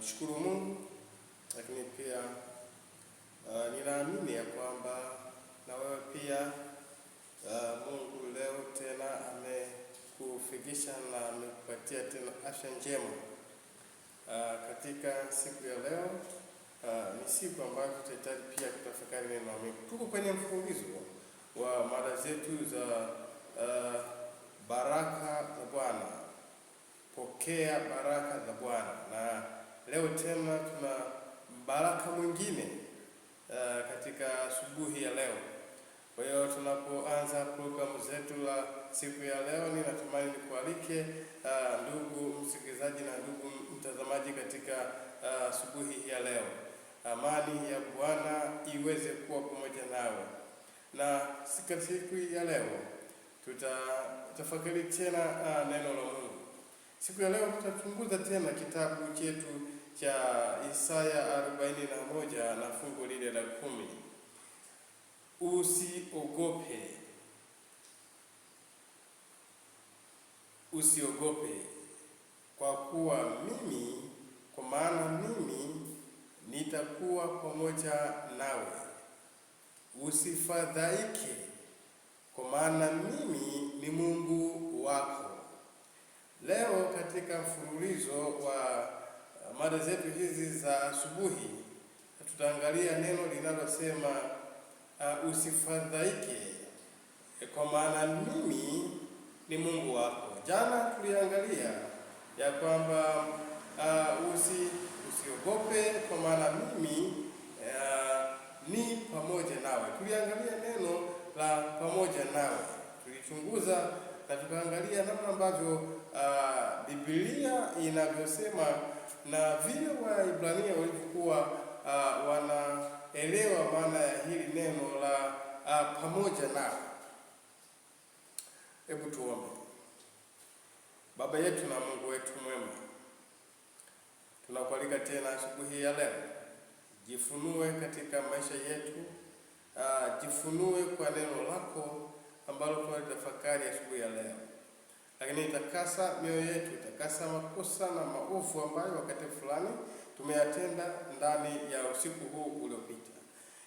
Ninamshukuru Mungu, lakini pia ninaamini ya kwamba na wewe pia Mungu leo tena amekufikisha na amekupatia tena afya njema. Katika siku ya leo ni siku ambayo tutahitaji pia kutafakari neno la Mungu. Tuko kwenye mfululizo wa mada zetu za baraka za Bwana. Pokea baraka za Bwana. Na leo tena tuna baraka mwingine katika asubuhi ya leo. Kwa hiyo tunapoanza programu zetu la siku ya leo, ninatumai nikualike ndugu msikilizaji na ndugu mtazamaji katika asubuhi ya leo. Amani ya Bwana iweze kuwa pamoja nawe. Na siku ya leo tutatafakari tena neno la Mungu. Siku ya leo tutachunguza tena kitabu chetu cha Isaya 41 na fungu lile la 10. Usiogope. Usiogope, kwa maana mimi nitakuwa pamoja nawe. Usifadhaike, kwa maana mimi ni Mungu wako. Leo katika mfululizo wa mada zetu hizi za asubuhi, tutaangalia neno linalosema usifadhaike, kwa maana mimi ni Mungu wako. Jana tuliangalia ya kwamba usiogope, kwa maana mimi ni pamoja nawe. Tuliangalia neno la pamoja nawe, tulichunguza na tukaangalia namna ambavyo Biblia inavyosema na vile Waebrania walivyokuwa wanaelewa maana ya hili neno la pamoja nawe. Hebu tuombe. Baba yetu na Mungu wetu mwema, tunakualika tena asubuhi ya leo. Jifunue katika maisha yetu, jifunue kwa neno lako ambalo tunalitafakari asubuhi ya leo. Lakini itakasa mioyo yetu, itakasa makosa na maovu ambayo wakati fulani tumeyatenda ndani ya usiku huu uliopita.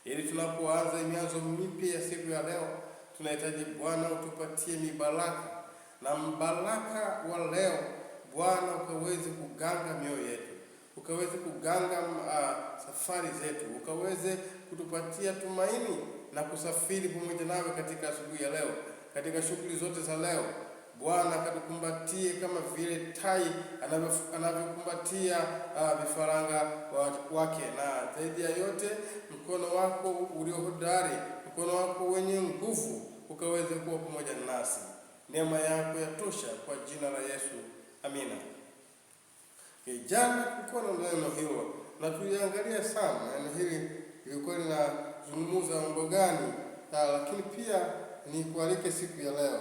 Ili tunapoanza mianzo mipya ya siku ya leo, tunahitaji Bwana utupatie mibaraka, na mbaraka wa leo Bwana ukaweze kuganga mioyo yetu, ukaweze kuganga safari zetu, ukaweze kutupatia tumaini na kusafiri pamoja nawe katika asubuhi ya leo, katika shughuli zote za leo. Bwana akatukumbatie kama vile tai anavyokumbatia vifaranga wake, na zaidi ya yote mkono wako uliohodari, mkono wako wenye nguvu ukaweze kuwa pamoja nasi. Neema yako yatosha, kwa jina la Yesu, amina. Jana kulikuwa na neno hilo na tuliangalia sana neno hili lilikuwa linazungumza mambo gani, lakini pia nikualike siku ya leo.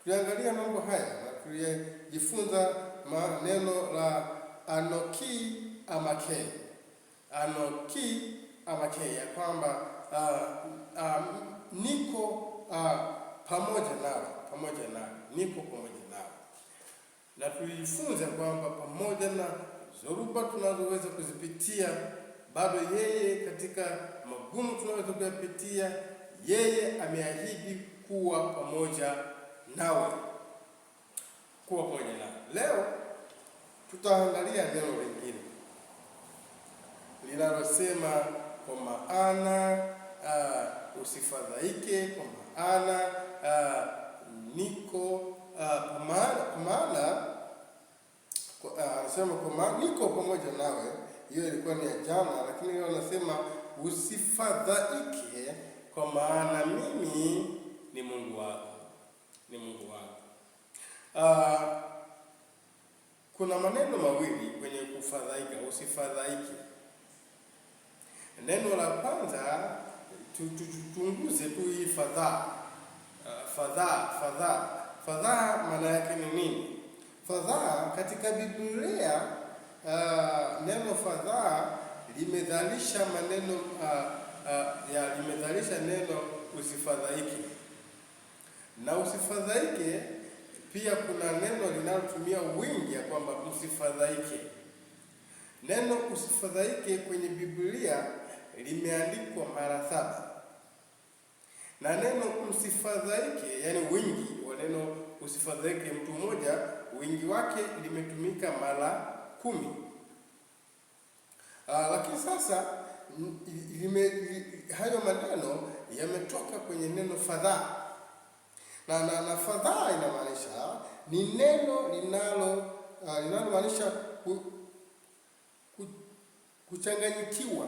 Tuliangalia mambo haya na tulijifunza neno la anoki amake. Anoki amake, ya kwamba niko pamoja nawe, niko pamoja nawe. Na tulijifunza kwamba pamoja na zoruba tunazoweza kuzipitia, bado yeye katika magumu tunaweza kuyapitia, yeye ameahidi kuwa pamoja nawe. Leo tutaangalia neno lingine linalosema kwa maana usifadhaike, kwa maana niko anasema kwa maana niko pamoja nawe. Hiyo ilikuwa ni ya jana, lakini leo anasema usifadhaike, kwa maana mimi ni Mungu wako. Kuna maneno mawili kwenye kufadhaika, usifadhaike. Neno la kwanza tuchunguze tu hii fadhaa. Fadhaa maana yake ni nini? Fadhaa katika Biblia, neno fadhaa limedhalisha maneno limedhalisha neno usifadhaike. Na usifadhaike Pia kuna neno linalotumia wingi ya kwamba msifadhaike. Neno usifadhaike kwenye Biblia limeandikwa mara 7. Na neno msifadhaike, yani wingi wa neno usifadhaike, mtu mmoja, wingi wake limetumika mara 10. Lakini sasa hayo maneno yametoka kwenye neno fadhaa. Na fadhaa inamaanisha ni neno linalomaanisha kuchanganyikiwa.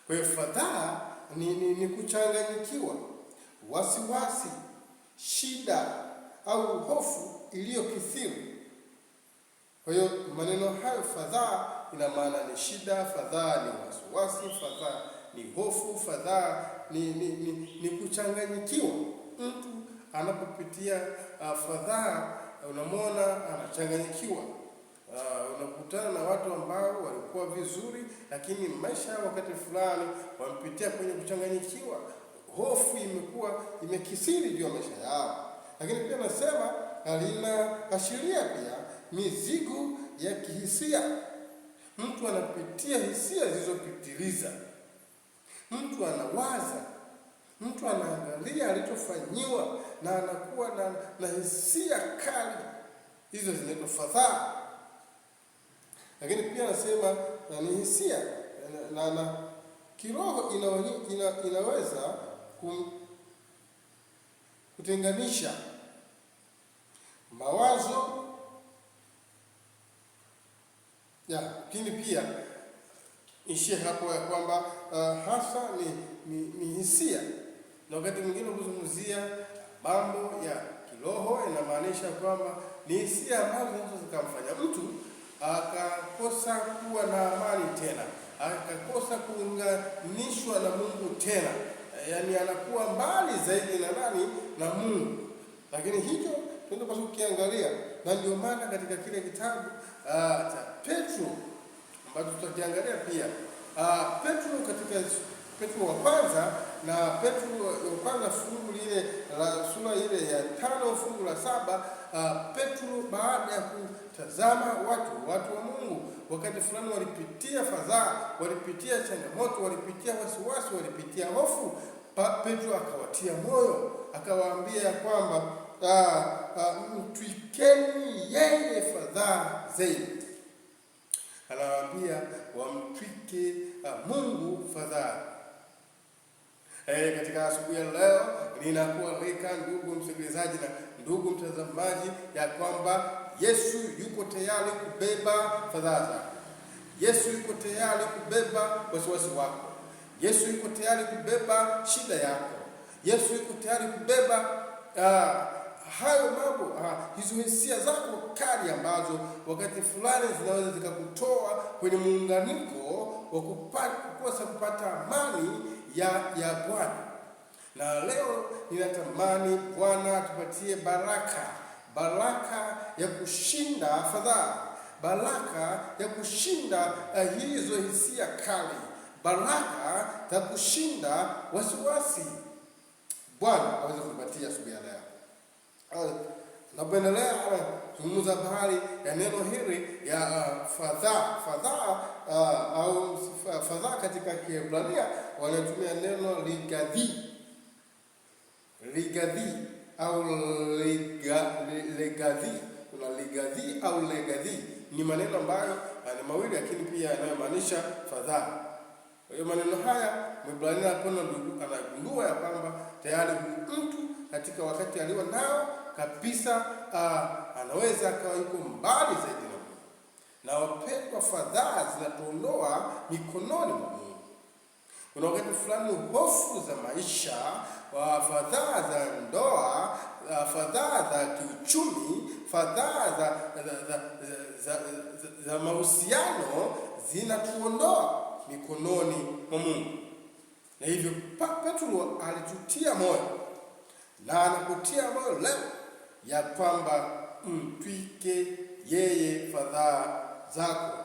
Kwa hiyo fadhaa ni kuchanganyikiwa, wasiwasi, shida au hofu iliyokithiri. Kwa hiyo maneno hayo, fadhaa ina maana ni shida, fadhaa ni wasiwasi, fadhaa ni hofu, fadhaa ni kuchanganyikiwa. Mtu anapopitia fadhaa, unamwona anachanganyikiwa. Unakutana na watu ambao walikuwa vizuri, lakini maisha wakati fulani wamepitia kwenye kuchanganyikiwa. Hofu imekisiri juu ya maisha yao. Lakini pia nasema linaashiria pia mizigo ya kihisia. Mtu anapitia hisia zilizopitiliza. Mtu anawaza, mtu anaangalia alichofanyiwa na anakuwa na hisia kali. Hizo zinaitwa fadhaa. Lakini pia nasema ni hisia na kiroho inaweza kutenganisha mawazo lakini pia ishie hapo ya kwamba hasa ni hisia. Na wakati mwingine kuzungumzia mambo ya kiroho inamaanisha kwamba ni hisia ambazo zinaweza zikamfanya mtu akakosa kuwa na amani tena, akakosa kuunganishwa na Mungu tena, yaani anakuwa mbali zaidi na Mungu. Lakini hicho tunapaswa kukiangalia, na ndio maana katika kile kitabu cha Petro ambacho tutakiangalia pia, Petro wa kwanza na Petro wa kwanza fungu lile la sura ile ya 5 fungu la 7, Petro baada ya kutazama watu wa Mungu wakati fulani walipitia fadhaa, walipitia changamoto, walipitia wasiwasi, walipitia hofu, Petro akawatia moyo, akawaambia ya kwamba mtwikeni yeye fadhaa zenu. Anawaambia wamtwike Mungu fadhaa. Katika asubuhi ya leo ninakualika ndugu msikilizaji na ndugu mtazamaji ya kwamba Yesu yuko tayari kubeba fadhaa zako. Yesu yuko tayari kubeba wasiwasi wako. Yesu yuko tayari kubeba shida yako. Yesu yuko tayari kubeba hayo mambo, hizo hisia zako kali ambazo wakati fulani zinaweza zikakutoa kwenye muunganiko wa kukosa kupata amani ya Bwana. Na leo ninatamani Bwana tupatie baraka ya kushinda fadhaa, baraka ya kushinda hizo hisia kali, baraka ya kushinda wasiwasi. Bwana aweze kupatia asubuhi ya leo. Napendelea kuzungumza habari ya neno hili ya fadhaa au fadhaa. Katika Kiebrania wanatumia neno ligadhi au legadhi. Kuna ligadhi au legadhi, ni maneno ambayo ni mawili lakini pia yanayomaanisha fadhaa. Kwa hiyo maneno haya Mwebrania anagundua ya kwamba tayari mtu katika wakati alio nao kabisa anaweza akawa yuko mbali zaidi na Mungu. Na wapendwa, fadhaa zinatuondoa mikononi mwa Mungu. Kuna wakati fulani hofu za maisha, fadhaa za ndoa, fadhaa za kiuchumi, fadhaa za mahusiano zinatuondoa mikononi mwa Mungu. Na hivyo Petro alitutia moyo na anakutia moyo leo ya kwamba mtwike yeye fadhaa zako.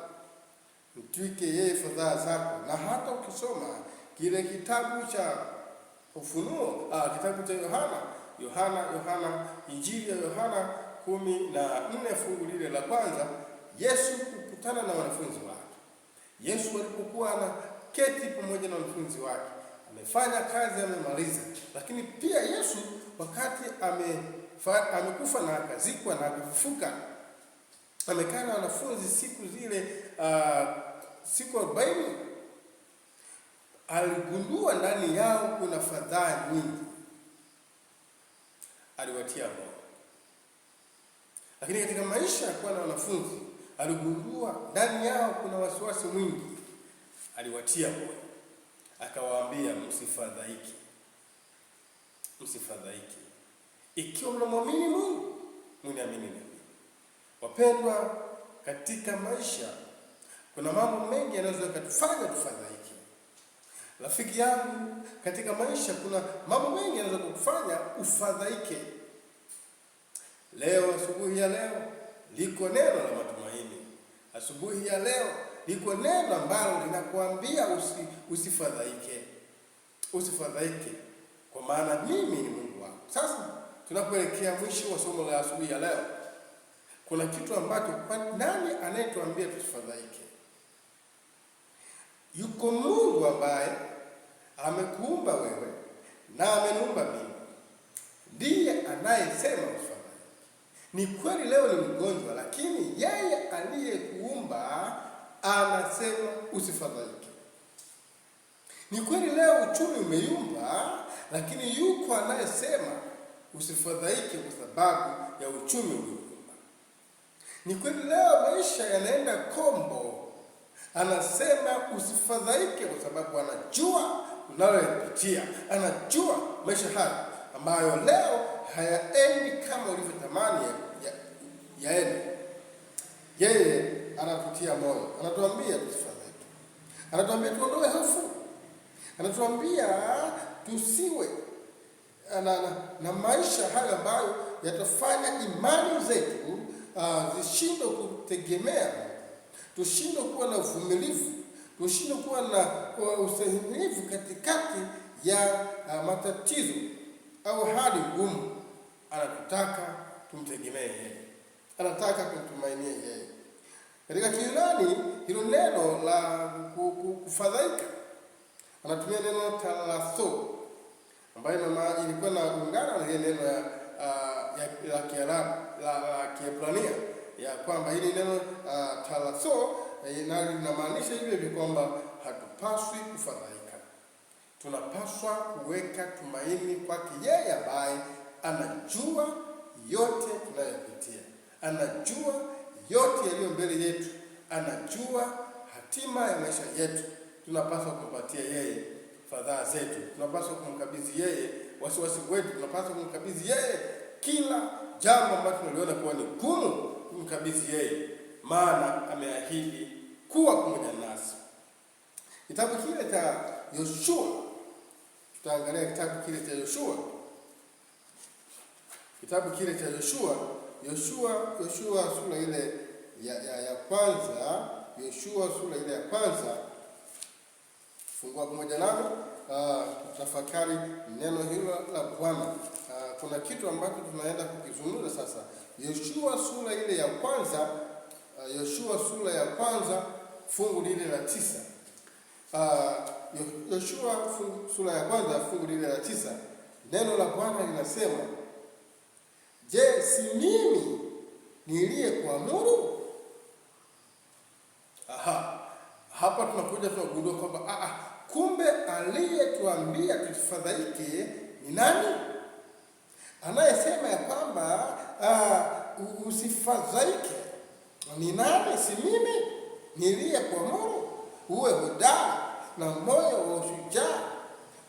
Mtwike yeye fadhaa zako. Na hata ukisoma kile kitabu cha Ufunuo, kitabu cha Injili ya Yohana 14 fungu lile la kwanza, Yesu kukutana na wanafunzi wake. Yesu alipokuwa anaketi pamoja na wanafunzi wake, amefanya kazi, amemaliza. Lakini pia Yesu wakati amekufa na akazikwa na akafufuka, amekaa na wanafunzi siku zile siku 40. Aligundua ndani yao kuna fadhaa nyingi, aliwatia moyo. Lakini katika maisha ya kuwa na wanafunzi, aligundua ndani yao kuna wasiwasi mwingi, aliwatia moyo, akawaambia msifadhaike. Ikiwa mnamwamini Mungu, mniamini mimi. Wapendwa, katika maisha kuna mambo mengi yanaweza kutufanya tufadhaike. Rafiki yangu, katika maisha kuna mambo mengi yanaweza kukufanya ufadhaike. Leo, asubuhi ya leo, liko neno la matumaini. Asubuhi ya leo liko neno ambalo linakuambia usifadhaike. Usifadhaike, kwa maana mimi ni Mungu wako. Sasa tunapoelekea mwisho wa somo la asubuhi ya leo, kuna kitu ambacho, nani anayetuambia tusifadhaike? Yuko Mungu ambaye amekuumba wewe na ameniumba mimi. Ndiye anayesema usifadhaike. Ni kweli leo ni mgonjwa, lakini yeye aliyekuumba anasema usifadhaike. Ni kweli leo uchumi umeyumba, lakini yuko anayesema usifadhaike kwa sababu ya uchumi ulioyumba. Ni kweli leo maisha yanaenda kombo, anasema usifadhaike kwa sababu anajua unalopitia. Anajua maisha haya ambayo leo hayaendi kama ulivyotamani yaende. Yeye anatutia moyo, anatuambia tusifadhaike, anatuambia tuondoe hofu, anatuambia tusiwe na maisha haya ambayo yatafanya imani zetu zishindwe kutegemea, tushindwe kuwa na uvumilivu, tushindwe kuwa na ustahimilivu katikati ya matatizo au hali ngumu. Anatutaka tumtegemee yeye, anataka kumtumainie yeye. Katika Kiyunani, hilo neno la kufadhaika, anatumia neno talatho, ambayo ilikuwa na ungana na ile neno la Kiarabu la Kiebrania, ya kwamba hili neno talatho linamaanisha hivyo kwamba hatupaswi kufadhaika. Tunapaswa kuweka tumaini kwake yeye ambaye anajua yote tunayopitia, anajua yote yaliyo mbele yetu, anajua hatima ya maisha yetu. Tunapaswa kumpatia yeye fadhaa zetu, tunapaswa kumkabidhi yeye wasiwasi wetu, tunapaswa kumkabidhi yeye kila jambo ambalo tunaliona kuwa ni gumu, kumkabidhi yeye, maana ameahidi kuwa pamoja nasi. Kitabu kile cha Yoshua, tutaangalia kitabu kile cha Yoshua. Kitabu kile cha Yoshua sura ile ya kwanza, Yoshua sura ile ya kwanza. Fungua pamoja nami, tafakari neno hilo la Bwana. Kuna kitu ambacho tunaenda kukizungumza sasa. Yoshua sura ile ya kwanza, Yoshua sura ya kwanza fungu lile la 9. Yoshua sura ya kwanza fungu lile la 9. Neno la Bwana linasema, je, si mimi niliyekuamuru? Hapa tunakuja tunagundua kwamba kumbe aliyetuambia tusifadhaike ni nani? Anayesema ya kwamba usifadhaike ni nani? Si mimi niliyekuamuru? Uwe hodari na moyo wa ushujaa,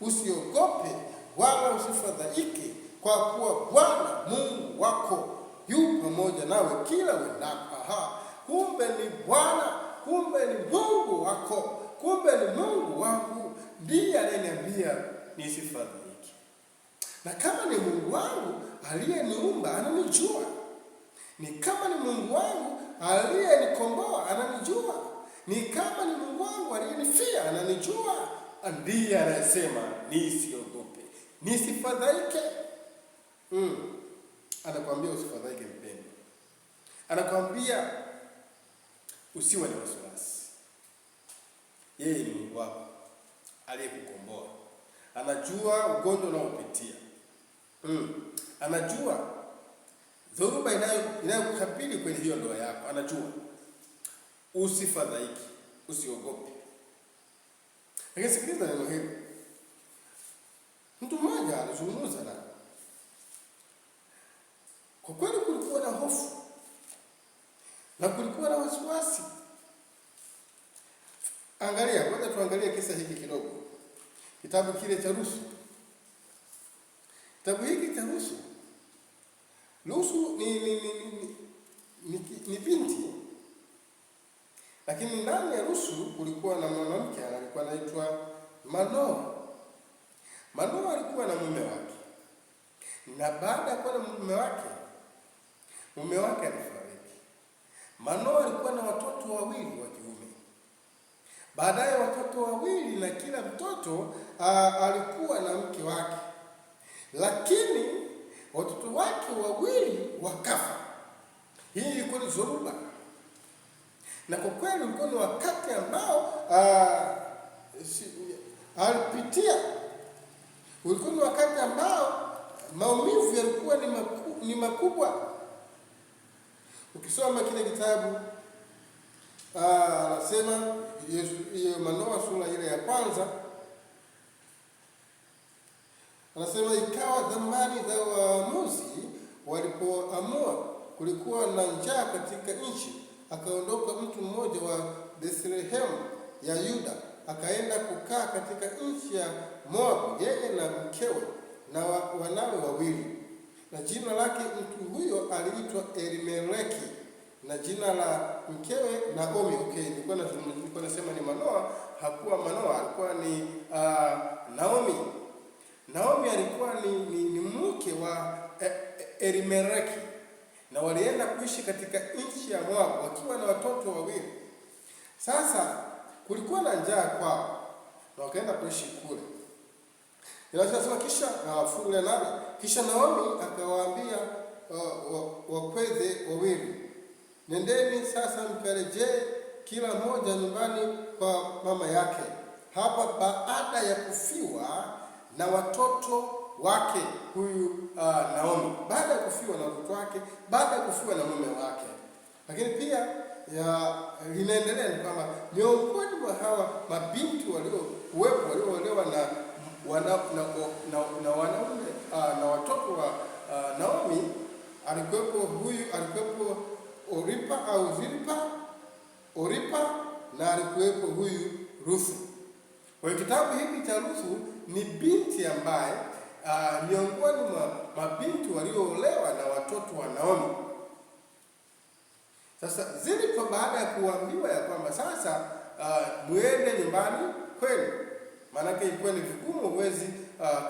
usiogope wala usifadhaike, kwa kuwa Bwana Mungu wako yu pamoja nawe kila uendapo. Kumbe ni Bwana, kumbe ni Mungu wako, kumbe ni Mungu wangu ndiye ananiambia nisifadhaike. Na kama ni Mungu wangu aliyeniumba ananijua, ni kama ni Mungu wangu aliyenikomboa ananijua, ni kama ni Mungu wangu aliyenifia ananijua, ndiye anasema nisiogope, nisifadhaike. Anakuambia usifadhaike mpendwa. Anakuambia usiwe na wasiwasi. Yeye ni Mungu wako aliyekukomboa. Anajua ugonjwa unaopitia. Anajua dhoruba inayokukabili kwenye hiyo ndoa yako. Anajua. Usifadhaike, usiogope. Lakini sikiliza neno hili. Mtu mmoja alizungumza na kwa kweli kulikuwa na hofu na kulikuwa na wasiwasi. Angalia, kwanza tuangalie kisa hiki kidogo. Kitabu kile cha Rusu. Kitabu hiki cha Rusu. Rusu ni binti. Lakini ndani ya Rusu kulikuwa na mwanamke alikuwa anaitwa Manoa. Manoa alikuwa na mume wake. Na baada ya kuwa na mume wake alifariki. Manoa alikuwa na watoto wawili wa kiume. Baadaye watoto wawili, na kila mtoto alikuwa na mke wake. Lakini watoto wake wawili wakafa. Hii ilikuwa ni dhoruba. Na kwa kweli ulikuwa ni wakati ambao alipitia. Ulikuwa ni wakati ambao maumivu yalikuwa ni makubwa. Ukisoma kile kitabu anasema Manoa sura ile ya kwanza, anasema ikawa zamani za waamuzi walipoamua, kulikuwa na njaa katika nchi. Akaondoka mtu mmoja wa Bethlehem ya Yuda, akaenda kukaa katika nchi ya Moabu, yeye na mkewe na wanawe wawili. Na jina lake mtu huyo aliitwa Elimeleki, na jina la mkewe Naomi. Nilikuwa nasema ni Manoa, hakuwa Manoa, alikuwa ni Naomi. Naomi alikuwa ni mke wa Elimeleki, na walienda kuishi katika nchi ya Moabu wakiwa na watoto wawili. Sasa kulikuwa na njaa kwao na wakaenda kuishi kule. Inasema kisha Naomi akawaambia wakweze wawili, nendeni sasa mkarejee kila mmoja nyumbani kwa mama yake. Hapa baada ya kufiwa na watoto wake huyu Naomi, baada ya kufiwa na watoto wake, baada ya kufiwa na mume wake. Lakini pia linaendelea ni kwamba miongoni mwa hawa mabinti walioolewa na wanaume na watoto wa Naomi, alikuwepo Oripa na alikuwepo huyu Ruthu. Kwa hiyo kitabu hiki cha Ruthu ni binti ambaye miongoni mwa mabinti walioolewa na watoto wa Naomi. Sasa Zilipa baada ya kuambiwa ya kwamba sasa muende nyumbani kwenu, maanake ilikuwa ni vigumu uwezi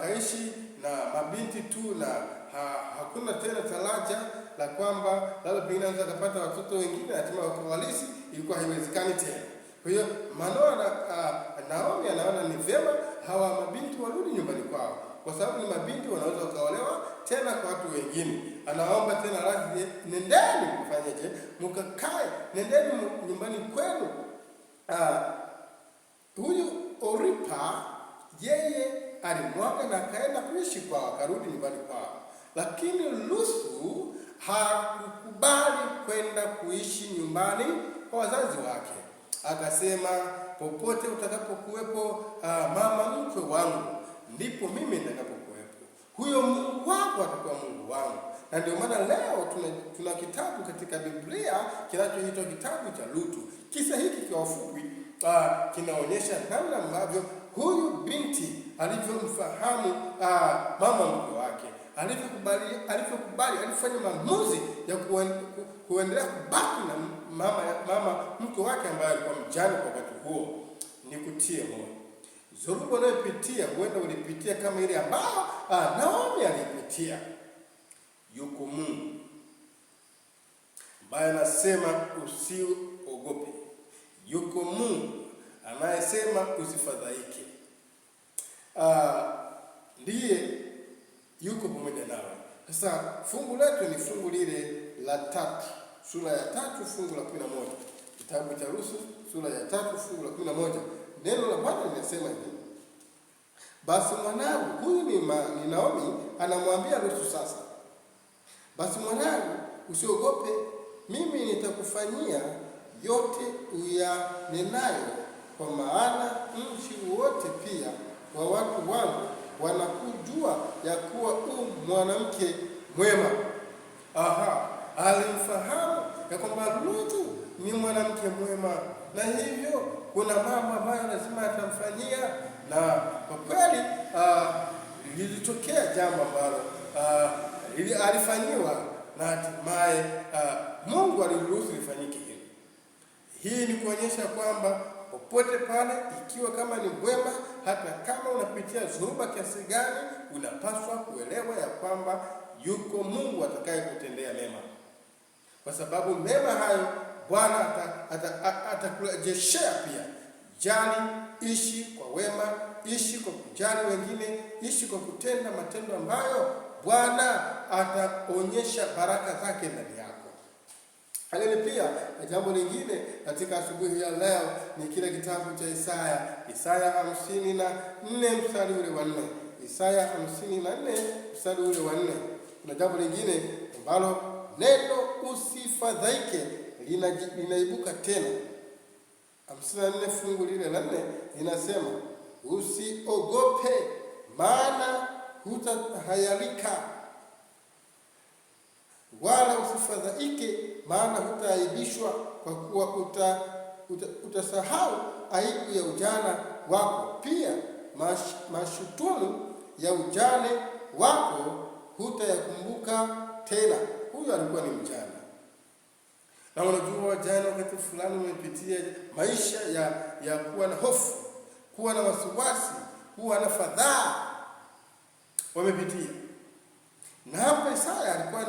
kaishi na mabinti tu na hakuna tena taraja la kwamba labda pengine anaweza kupata watoto wengine hatima wakawalisi, ilikuwa haiwezekani tena. Kwa hiyo Manoa na Naomi anaona ni vyema hawa mabinti warudi nyumbani kwao, kwa sababu ni mabinti wanaweza wakaolewa tena kwa watu wengine. Anaomba tena radhi, nendeni mfanyeje, mkakae, nendeni nyumbani kwenu. Huyu Oripa yeye alimwaga na akaenda kuishi kwao, akarudi nyumbani kwao. Lakini Ruthu hakukubali kwenda kuishi nyumbani kwa wazazi wake. Akasema, popote utakapokuwepo mama mkwe wangu, ndipo mimi nitakapokuwepo. Huyo Mungu wako atakuwa Mungu wangu. Na ndio maana leo tuna kitabu katika Biblia kinachoitwa kitabu cha Ruthu. Kisa hiki kwa ufupi kinaonyesha namna ambavyo huyu binti alivyomfahamu mama mkwe wake, alivyokubali, alifanya maamuzi ya kuendelea kubaki na mama mkwe wake ambaye alikuwa mjane kwa wakati huo. Nikutie moyo, dhoruba unayopitia huenda ulipitia kama ile ambayo Naomi alipitia. Yuko Mungu ambaye anasema usiogope. Yuko Mungu anayesema usifadhaike. Ndiye yuko pamoja nawe. Sasa fungu letu ni fungu lile la 3, sura ya 3 fungu la 11. Kitabu cha Rusu sura ya 3 fungu la 11. Neno la Bwana linasema hivi: basi mwanangu, huyu ni Naomi anamwambia Rusu sasa, basi mwanangu, usiogope, mimi nitakufanyia yote uyanenayo, kwa maana nchi wote pia wa watu wangu wanakujua ya kuwa mwanamke mwema. Alimfahamu ya kwamba Ruthu ni mwanamke mwema, na hivyo kuna mambo ambayo lazima atamfanyia, na kwa kweli lilitokea jambo ambalo alifanyiwa, na hatimaye Mungu aliruhusu lifanyike hili. Hii ni kuonyesha kwamba popote pale, ikiwa kama ni mwema, hata kama unapitia dhuruba kiasi gani, unapaswa kuelewa ya kwamba yuko Mungu atakaye kutendea mema, kwa sababu mema hayo Bwana atakurejeshea pia. Jali, ishi kwa wema, ishi kwa kujali wengine, ishi kwa kutenda matendo ambayo Bwana ataonyesha baraka zake ndani yako. Lakini pia jambo lingine katika asubuhi ya leo ni kile kitabu cha Isaya 54 mstari ule wa 4. Isaya 54 mstari ule wa 4. Kuna jambo lingine ambalo neno usifadhaike linaibuka tena. 54 fungu lile la 4 linasema, usiogope, maana hutahayarika, wala usifadhaike, maana hutaaibishwa, kwa kuwa utasahau aibu ya ujana wako, pia mashutumu ya ujane wako hutayakumbuka tena. Huyu alikuwa ni mjane, na unajua jana wakati fulani umepitia maisha ya kuwa na hofu, kuwa na wasiwasi, kuwa na fadhaa, wamepitia. Na hapa Isaya alikuwa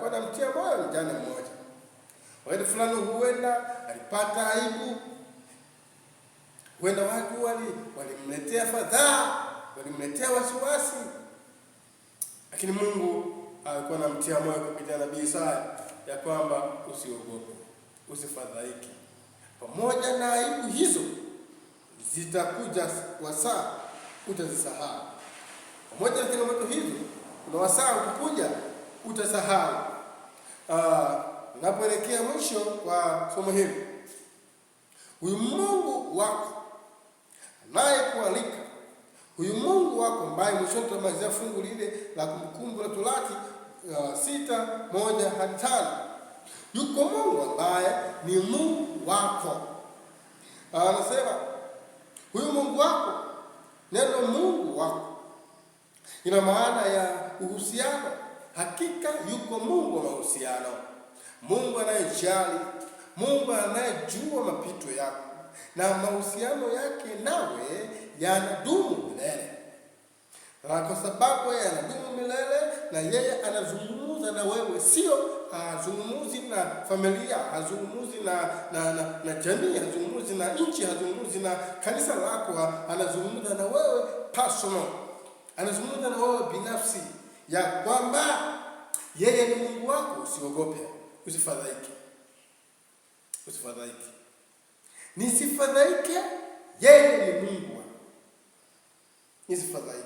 anamtia moyo mjane mmoja. Wakati fulani huenda alipata aibu, huenda watu walimletea fadhaa, walimletea wasiwasi, lakini Mungu alikuwa anamtia moyo kupitia nabii Isaya ya kwamba usiogope, usifadhaike. Pamoja na aibu hizo, zitakuja wasaa utazisahau. Pamoja na changamoto hizo, kuna wasaa utakuja utasahau. Napoelekea mwisho wa somo hili, huyu Mungu wako anayekualika, huyu Mungu wako ambaye mwisho tutamalizia fungu lile la Kumbukumbu la Torati 6:1-5. Yuko Mungu ambaye ni Mungu wako. Anasema huyu Mungu wako, neno Mungu wako ina maana ya uhusiano. Hakika yuko Mungu wa mahusiano, Mungu anayejali, Mungu anayejua mapito yako, na mahusiano yake nawe yanadumu milele. Na kwa sababu yanadumu milele, na yeye anazungumza na wewe, sio hazungumzi na familia, hazungumzi na jamii, hazungumzi na nchi, hazungumzi na kanisa lako, anazungumza na wewe personal. Anazungumza na wewe binafsi ya kwamba yeye ni Mungu wako. Usiogope, usifadhaike. Usifadhaike. Nisifadhaike, yeye ni Mungu wako. Nisifadhaike.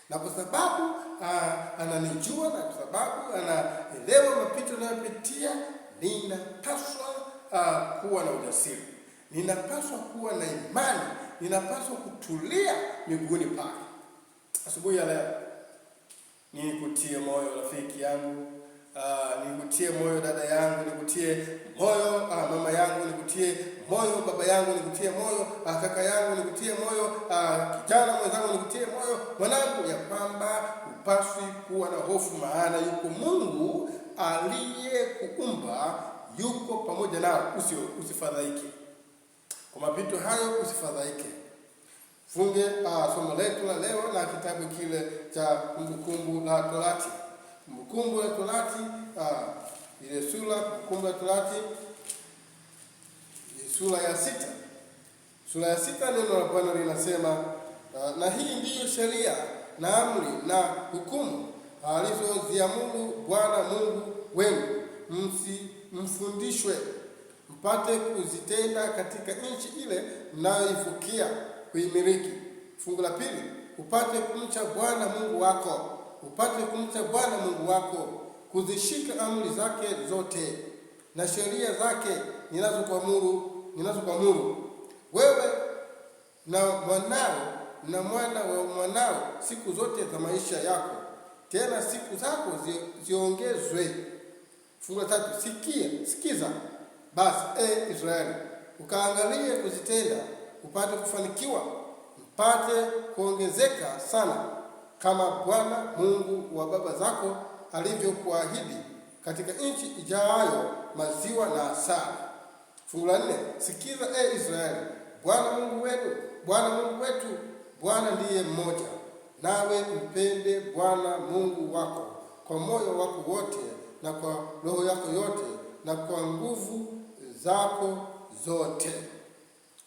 Na kwa sababu ananijua, na kwa sababu anaelewa mapito ninayopitia, ninapaswa kuwa na ujasiri. Ninapaswa kuwa na imani. Ninapaswa kutulia miguuni pake. Asubuhi ya leo nikutie moyo rafiki yangu, nikutie moyo dada yangu, nikutie moyo mama yangu, nikutie moyo baba yangu, nikutie moyo kaka yangu, nikutie moyo kijana mwenzangu, nikutie moyo mwanangu, ya kwamba upaswi kuwa na hofu, maana yuko Mungu aliyekuumba, yuko pamoja nao. Usifadhaike. Kwa mapito hayo usifadhaike. Funge somo letu la leo na kitabu kile cha Kumbukumbu la Torati. Kumbukumbu la Torati, ile sura Kumbukumbu la Torati, sura ya 6. Sura ya 6, neno la Bwana linasema, na hii ndiyo sheria na amri na hukumu alizoziamuru Bwana Mungu wenu, mfundishwe mpate kuzitenda katika nchi ile mnayoivukia kuimiliki. Fungu la pili, upate kumcha Bwana Mungu wako, upate kumcha Bwana Mungu wako, kuzishika amri zake zote na sheria zake ninazokuamuru wewe na mwanao na mwana wa mwanao siku zote za maisha yako, tena siku zako ziongezwe. Fungu la tatu, sikiza basi Israeli, ukaangalie kuzitenda, upate kufanikiwa, mpate kuongezeka sana, kama Bwana Mungu wa baba zako alivyokuahidi, katika nchi ijayo maziwa na asali. Fungu la nne, sikiza Israeli, Bwana Mungu wetu, Bwana ndiye mmoja, nawe mpende Bwana Mungu wako kwa moyo wako wote na kwa roho yako yote na kwa nguvu zako zote.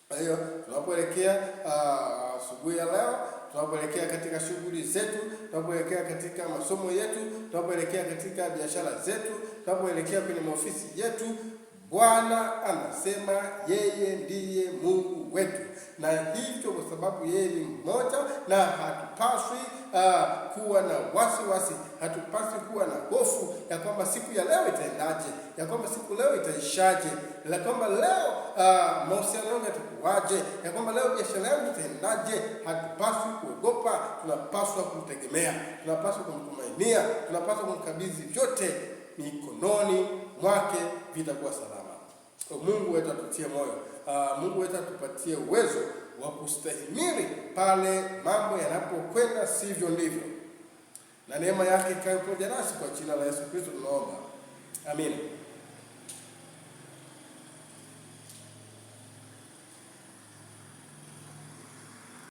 Kwa hiyo tunapoelekea asubuhi ya leo, tunapoelekea katika shughuli zetu, tunapoelekea katika masomo yetu, tunapoelekea katika biashara zetu, tunapoelekea kwenye maofisi yetu, Bwana anasema yeye ndiye Mungu wetu, na hivyo kwa sababu yeye ni mmoja, na hatupaswi kuwa na wasiwasi, hatupaswi kuwa na hofu ya kwamba siku ya leo itaendaje, ya kwamba siku leo itaishaje, ya kwamba leo mahusiano yangu yatakuwaje, ya kwamba leo biashara yangu itaendaje. Hatupaswi kuogopa, tunapaswa kumtegemea, tunapaswa kumtumainia, tunapaswa kumkabidhi vyote mikononi mwake, vitakuwa salama. Mungu wetu atutie moyo, Mungu wetu atupatie uwezo wa kustahimili pale mambo yanapokwenda sivyo ndivyo, na neema yake ikae pamoja nasi kwa jina la Yesu Kristo tunaomba. Amina.